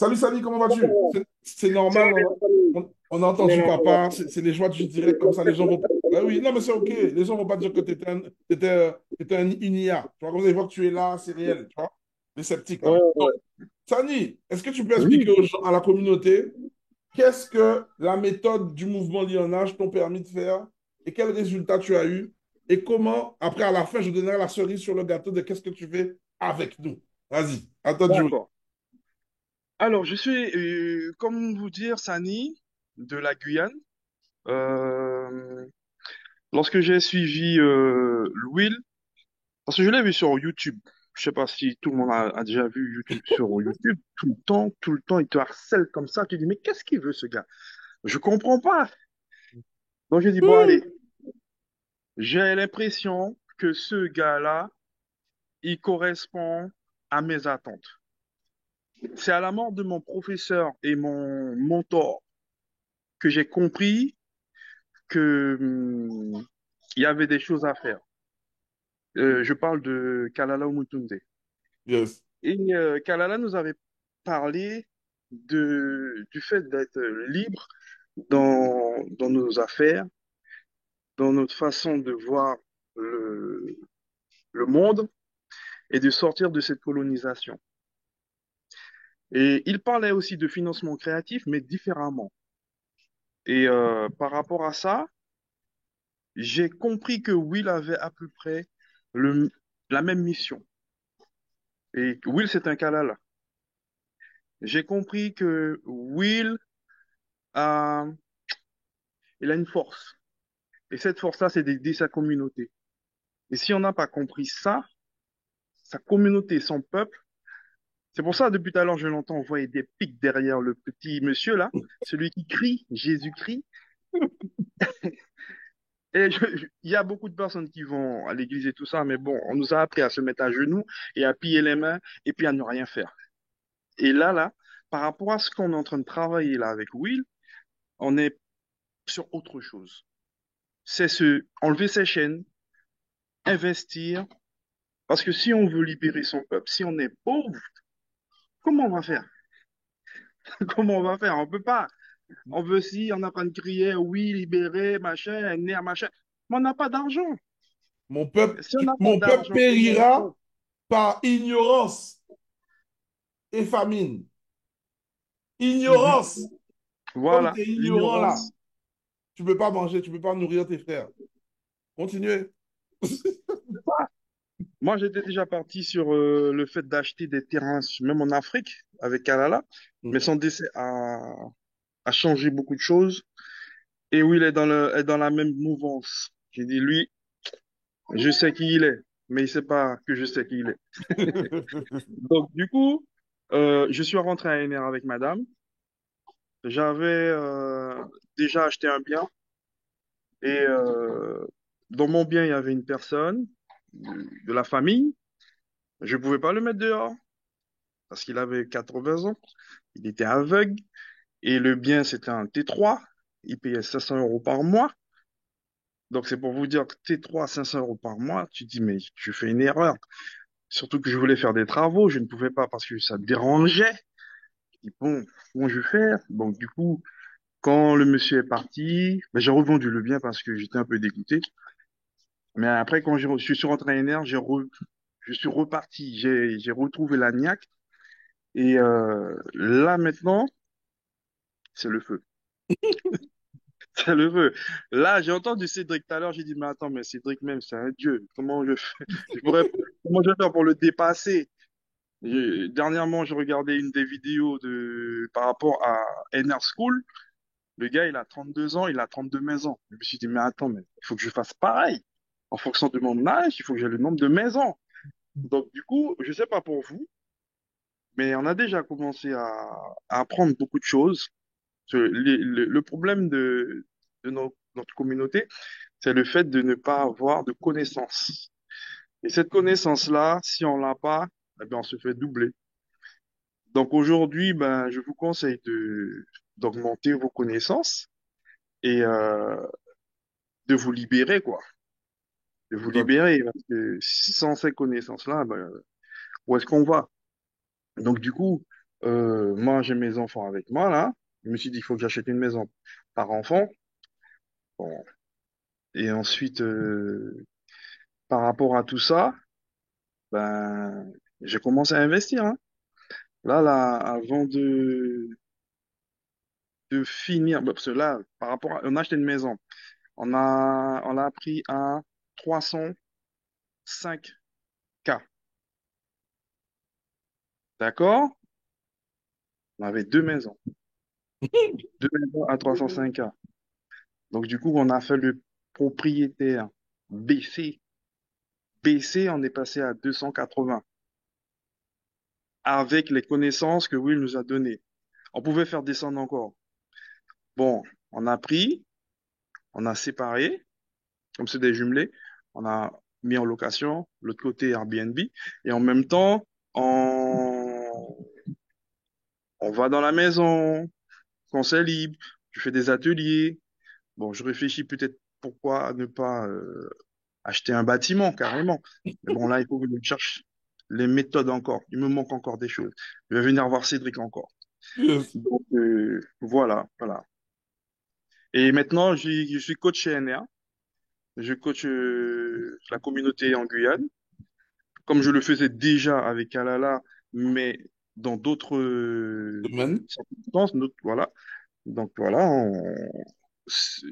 Salut Samy, comment vas-tu? C'est Ça va normal, bien, on a non, entendu non, papa, c'est les joies du direct comme ça, les gens vont. Ah oui, non, mais c'est OK, les gens vont pas dire que tu étais une IA. Tu vois, comme ça, ils voient que tu es là, c'est réel, tu vois, les sceptiques là. ouais, Donc, ouais. Samy, est-ce que tu peux expliquer Oui, aux gens, à la communauté, qu'est-ce que la méthode du mouvement Lionnage t'ont permis de faire et quels résultats tu as eu et comment, après, à la fin, je donnerai la cerise sur le gâteau de qu'est-ce que tu fais avec nous. Vas-y, à toi de jouer. d'accord. Alors, je suis, comme vous dire, Sani, de la Guyane. Euh, Lorsque j'ai suivi Will, parce que je l'ai vu sur YouTube. Je sais pas si tout le monde a déjà vu YouTube sur YouTube. Tout le temps, il te harcèle comme ça. Tu dis, mais qu'est-ce qu'il veut, ce gars? Je comprends pas. Donc, j'ai dit, bon, allez, j'ai l'impression que ce gars-là, il correspond à mes attentes. C'est à la mort de mon professeur et mon mentor que j'ai compris que il y avait des choses à faire. Je parle de Kalala Umutunde. Yes. Et Kalala nous avait parlé du fait d'être libre dans nos affaires, dans notre façon de voir le, le monde et de sortir de cette colonisation. Et il parlait aussi de financement créatif, mais différemment. Et par rapport à ça, j'ai compris que Will avait à peu près le, la même mission. Et Will, c'est un Kalala. J'ai compris que Will a, il a une force. Et cette force-là, c'est d'aider sa communauté. Et si on n'a pas compris ça, sa communauté, son peuple, c'est pour ça, depuis tout à l'heure, je l'entends envoyer des pics derrière le petit monsieur là, celui qui crie, Jésus-Christ. Et il y a beaucoup de personnes qui vont à l'église et tout ça, mais bon, on nous a appris à se mettre à genoux et à piller les mains et puis à ne rien faire. Et là, par rapport à ce qu'on est en train de travailler là avec Will, on est sur autre chose. C'est enlever ses chaînes, investir, parce que si on veut libérer son peuple, si on est pauvre, comment on va faire? Comment on va faire? On peut pas. On veut si on a pas de crier, oui, libérer, machin, nerf, machin. Mais on n'a pas d'argent. Si on n'a pas Mon peuple d'argent, comment on périra fait? par ignorance et famine. Mhm. Ignorance. Comme Voilà, tu es ignorant là, l'ignorance. tu ne peux pas manger, tu ne peux pas nourrir tes frères. Continuez. Moi, j'étais déjà parti sur le fait d'acheter des terrains, même en Afrique, avec Kalala, mais son décès a changé beaucoup de choses. Et oui, il est est dans la même mouvance. J'ai dit, lui, je sais qui il est, mais il sait pas que je sais qui il est. Donc, du coup, je suis rentré à NR avec madame. J'avais déjà acheté un bien et dans mon bien, il y avait une personne de la famille. Je pouvais pas le mettre dehors parce qu'il avait 80 ans. Il était aveugle et le bien, c'était un T3. Il payait 500 euros par mois. Donc, c'est pour vous dire que T3, 500 euros par mois, tu dis, mais tu fais une erreur. Surtout que je voulais faire des travaux, je ne pouvais pas parce que ça me dérangeait. Je dis, bon, comment je vais faire? Donc, du coup, quand le monsieur est parti, ben, j'ai revendu le bien parce que j'étais un peu dégoûté. Mais après, quand je suis rentré à NR, je suis reparti. J'ai retrouvé la niaque. Et là, maintenant, c'est le feu. C'est le feu. Là, j'ai entendu Cédric tout à l'heure. J'ai dit, mais attends, mais Cédric même, c'est un dieu. Comment je fais? Comment je vais faire pour le dépasser? Dernièrement, je regardais une des vidéos par rapport à NR School. Le gars, il a 32 ans, il a 32 maisons. Je me suis dit, mais attends, mais il faut que je fasse pareil. En fonction de mon âge, il faut que j'ai le nombre de maisons. Donc, du coup, je sais pas pour vous, mais on a déjà commencé à apprendre beaucoup de choses. Le problème de notre communauté, c'est le fait de ne pas avoir de connaissances. Et cette connaissance-là, si on l'a pas, eh bien, on se fait doubler. Donc aujourd'hui, ben, je vous conseille d'augmenter vos connaissances et de vous libérer, quoi. De vous D'accord. libérer, parce que sans ces connaissances-là, ben, où est-ce qu'on va? Donc du coup, Moi, j'ai mes enfants avec moi, là. Je me suis dit, il faut que j'achète une maison par enfant. Bon. Et ensuite, par rapport à tout ça, ben, j'ai commencé à investir, hein. Là, avant de finir, parce que là, par rapport à, on a acheté une maison. On l'a pris à 305K. D'accord? On avait deux maisons. Deux maisons à 305K. Donc, du coup, on a fait le propriétaire baisser. Baisser, on est passé à 280 avec les connaissances que Will nous a données. On pouvait faire descendre encore. Bon, on a pris, on a séparé, comme c'est des jumelés, on a mis en location, l'autre côté Airbnb, et en même temps, on va dans la maison, quand c'est libre, je fais des ateliers. Bon, je réfléchis peut-être pourquoi ne pas acheter un bâtiment carrément. Mais bon, là, il faut que je cherche les méthodes encore. Il me manque encore des choses. Je vais venir voir Cédric encore. Yes. Donc, voilà, voilà. Et maintenant, je suis coach chez NR. Je coach la communauté en Guyane, comme je le faisais déjà avec Alala, mais dans d'autres Domaine. circonstances, voilà. Donc voilà,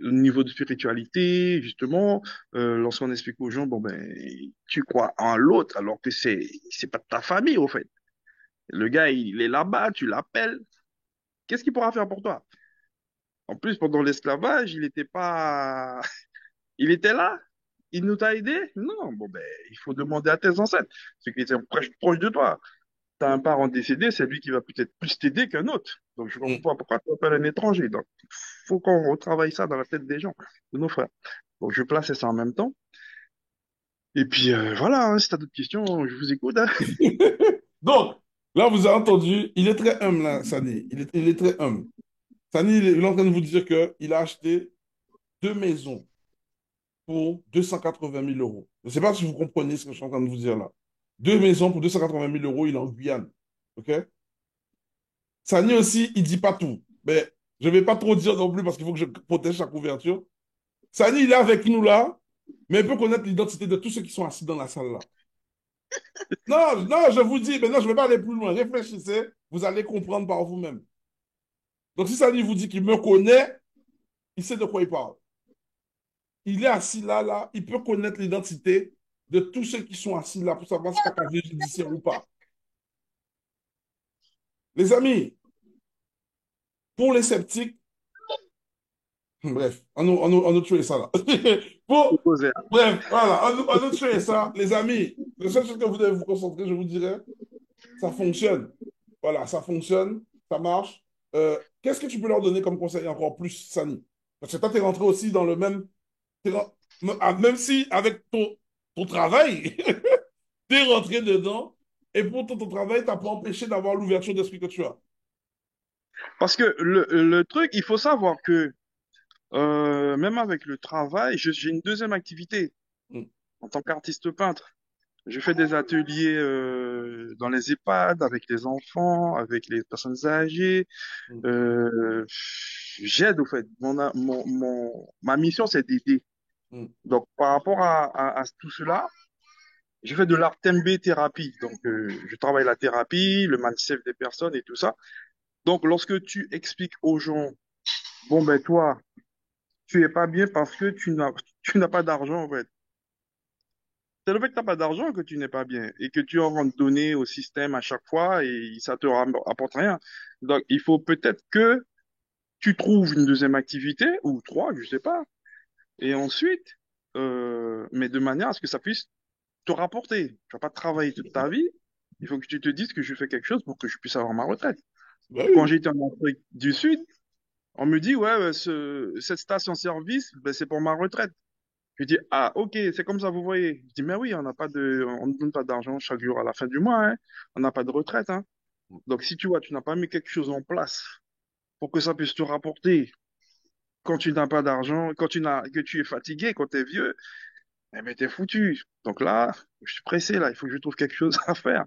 au niveau de spiritualité, justement, lorsqu'on explique aux gens, bon ben, tu crois en l'autre alors que c'est pas de ta famille au fait. Le gars, il est là-bas, tu l'appelles, qu'est-ce qu'il pourra faire pour toi? En plus, pendant l'esclavage, il était pas, il était là, il nous a aidés? Non, bon ben, il faut demander à tes ancêtres, ceux qui étaient proches de toi. T'as un parent décédé, c'est lui qui va peut-être plus t'aider qu'un autre. Donc, je comprends Mm. pas pourquoi tu appelles un étranger. Donc, faut qu'on retravaille ça dans la tête des gens, de nos frères. Donc, je plaçais ça en même temps. Et puis, voilà, hein, si t'as d'autres questions, je vous écoute, hein. Donc, là, vous avez entendu, il est très humble, là, Sani. Il est très humble. Sani, il est en train de vous dire qu'il a acheté deux maisons pour 280 000 euros. Je ne sais pas si vous comprenez ce que je suis en train de vous dire là. Deux maisons pour 280 000 euros, il est en Guyane. OK? Sani aussi, il dit pas tout. Mais je ne vais pas trop dire non plus parce qu'il faut que je protège sa couverture. Sani, il est avec nous là, mais il peut connaître l'identité de tous ceux qui sont assis dans la salle là. Non, non, je vous dis, maintenant je ne vais pas aller plus loin. Réfléchissez, vous allez comprendre par vous-même. Donc si Sani vous dit qu'il me connaît, il sait de quoi il parle. Il est assis là, là, il peut connaître l'identité de tous ceux qui sont assis là pour savoir si c'est casier judiciaire ou pas. Les amis, pour les sceptiques, bref, on nous tuer ça là. Pour, Opposé. bref, voilà, on nous tuer ça. Les amis, la seule chose que vous devez vous concentrer, je vous dirais, ça fonctionne. Voilà, ça fonctionne, ça marche. Qu'est-ce que tu peux leur donner comme conseil encore plus, Sani? Parce que toi, tu es rentré aussi dans le même. Même si avec ton travail, tu es rentré dedans, et pour ton travail, tu n'as pas empêché d'avoir l'ouverture d'esprit que tu as. Parce que le truc, il faut savoir que même avec le travail, j'ai une deuxième activité Mm, en tant qu'artiste peintre. Je fais des ateliers dans les EHPAD avec les enfants, avec les personnes âgées. mm, J'aide au fait. Ma mission, c'est d'aider. mm. Donc, par rapport à tout cela, je fais de l'art thérapie thérapie. Donc, je travaille la thérapie, le mindset des personnes et tout ça. Donc, lorsque tu expliques aux gens, bon, ben, toi, tu es pas bien parce que tu n'as pas d'argent, en fait. C'est le fait que tu n'as pas d'argent que tu n'es pas bien et que tu es en train de donner au système à chaque fois et ça te apporte rien. Donc, il faut peut-être que tu trouves une deuxième activité ou trois, je sais pas. Et ensuite, mais de manière à ce que ça puisse te rapporter. Tu vas pas travailler toute ta vie. Il faut que tu te dises que je fais quelque chose pour que je puisse avoir ma retraite. Ben Quand oui. j'étais en Afrique du Sud, on me dit, ouais, cette station-service, ben, c'est pour ma retraite. Je dis, ah, ok, c'est comme ça, vous voyez. Je dis, mais oui, on ne donne pas d'argent chaque jour à la fin du mois, hein. On n'a pas de retraite, hein. Donc, si tu vois, tu n'as pas mis quelque chose en place pour que ça puisse te rapporter quand tu n'as pas d'argent, que tu es fatigué, quand tu es vieux, eh ben, t'es foutu. Donc là, je suis pressé, là. Il faut que je trouve quelque chose à faire.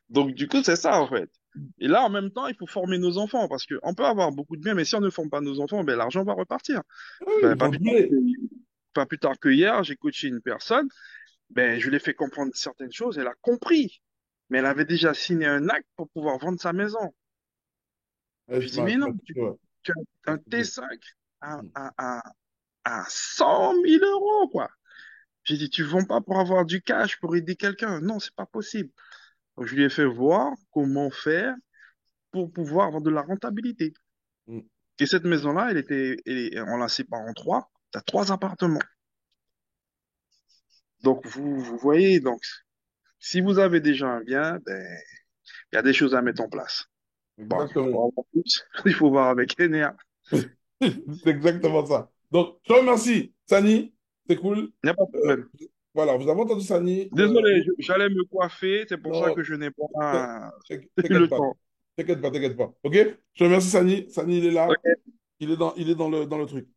Donc, du coup, c'est ça, en fait. Et là, en même temps, il faut former nos enfants parce qu'on peut avoir beaucoup de biens, mais si on ne forme pas nos enfants, ben, l'argent va repartir. Ah oui, Ben, ils vont brûler. pas plus tard que hier, j'ai coaché une personne, ben, je lui ai fait comprendre certaines choses, elle a compris. Mais elle avait déjà signé un acte pour pouvoir vendre sa maison. Je dis, mais non, Ouais. tu as un T5 à, à, à, à 100 000 euros, quoi. J'ai dit, tu vends pas pour avoir du cash, pour aider quelqu'un. Non, c'est pas possible. Donc, je lui ai fait voir comment faire pour pouvoir avoir de la rentabilité. Mm. Et cette maison-là, on l'a séparée en trois. Tu as trois appartements. Donc, vous voyez, donc, si vous avez déjà un bien, ben, il y a des choses à mettre en place. Bon, pour Exactement. en avoir plus, il faut voir avec Enea. C'est exactement ça. Donc, je te remercie, Sani. C'est cool. Il n'y a pas de Euh, problème. voilà, vous avez entendu Sani. Désolé, j'allais me coiffer, c'est pour ça Non, que je n'ai pas t'inquiète le pas. temps. T'inquiète pas, t'inquiète pas. OK? Je te remercie, Sani. Sani, il est là. Ok, Il est dans le truc.